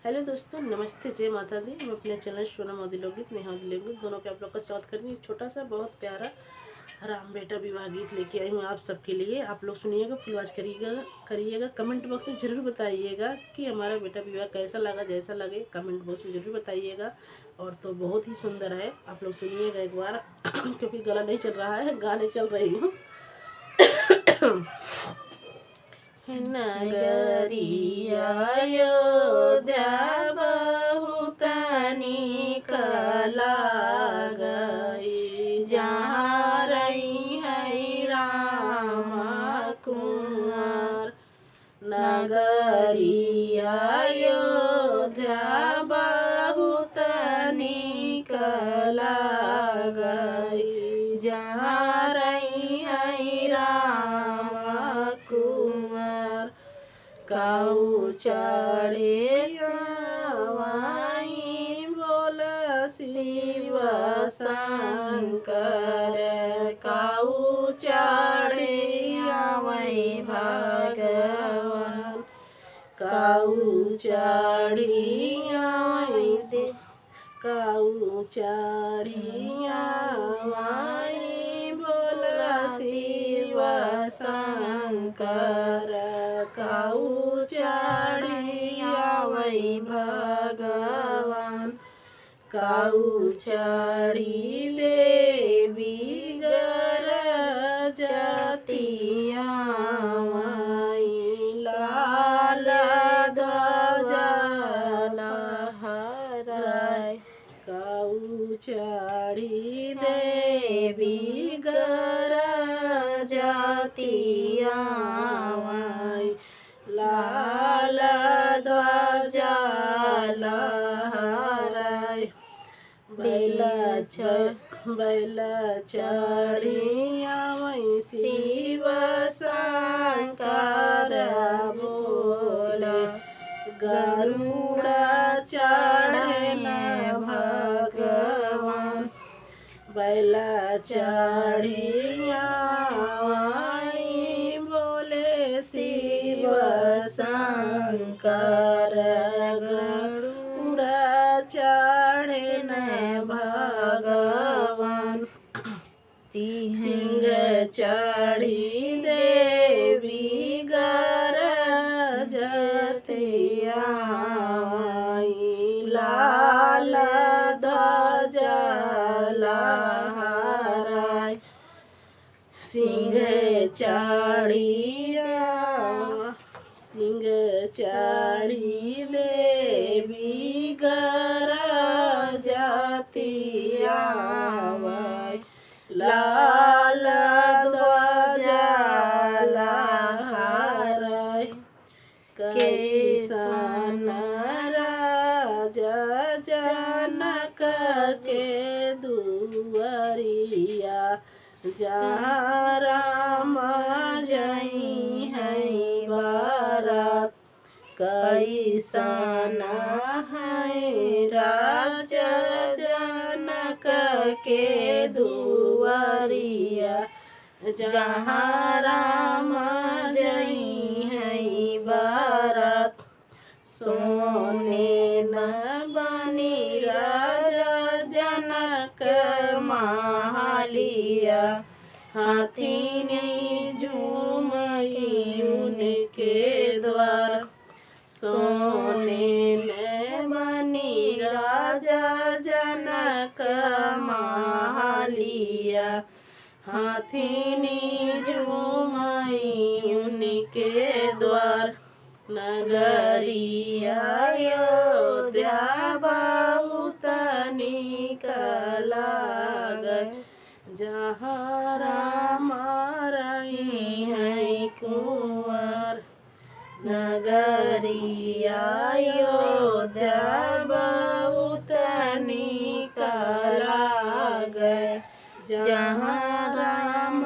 Hello दोस्तों, नमस्ते, जय माता दी। मैं अपने चैनल सोना मोदी लोकगीत नेहा लोकगीत दोनों पे आप लोग का स्वागत करती हूँ। छोटा सा बहुत प्यारा राम बेटा विवाह गीत लेके आई हूँ आप सबके लिए। आप लोग सुनिएगा, फुल वॉच करिएगा। कमेंट बॉक्स में ज़रूर बताइएगा कि हमारा बेटा विवाह कैसा लगा। जैसा लगे कमेंट बॉक्स में ज़रूर बताइएगा। और तो बहुत ही सुंदर है, आप लोग सुनिएगा एक बार क्योंकि गला नहीं चल रहा है, गाने चल रही हूँ। नगरी अयोध्या बहुत निक लागई, जहाँ रही है राम कुंवर। नगरी अयोध्या बहुत निक लागई, जहाँ रही है राम कुंवर। काऊ चढ़े सवाई बोल शिव शंकर, काऊ चढ़े आवै भगवान। काऊ चढ़ी आवै से काऊ चढ़ी आवै बोल शिव शंकर, काऊ चढ़ी आवै भगवान। काऊ चढ़ी देवी गरजती आवै, लाल ध्वजा लहराए। काऊ चढ़ी देवी गरजती आवै, लाल ध्वजा लहराए। बैल चढ़ी आवै शिव शंकर बोले, गरुड़ चढ़े भगवान। बैल चढ़ी आवै बोले शिव शंकर, गरुड़ चढ़े भगवान। सिंह चढ़ी देवी गरजती आवै, लाल ध्वजा लहराए। सिंह चढ़ी देवी गरजती आवै, लाल ध्वजा लहराए। कैसन राजा जनक के दुआरिया, जहाँ राम जई है बारात। कैसन है राजा जनक के दुआरिया, जहाँ राम जई है बारात। सोने न बनी राजा जनक महालिया, हाथी ने झूमई उनके द्वार। सोने में बनी राजा जनक महालिया, हाथी ने झूमई उनके द्वार। नगरी अयोध्या बहुत निक लागै, जहाँ राम रही है कुंवर। नगरी अयोध्या बहुत निक लागै, जहाँ राम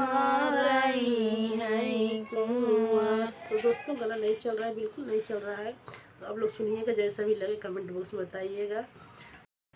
रही है कुंवर। तो दोस्तों, गला नहीं चल रहा है, बिल्कुल नहीं चल रहा है। तो आप लोग सुनिएगा, जैसा भी लगे कमेंट बॉक्स में बताइएगा।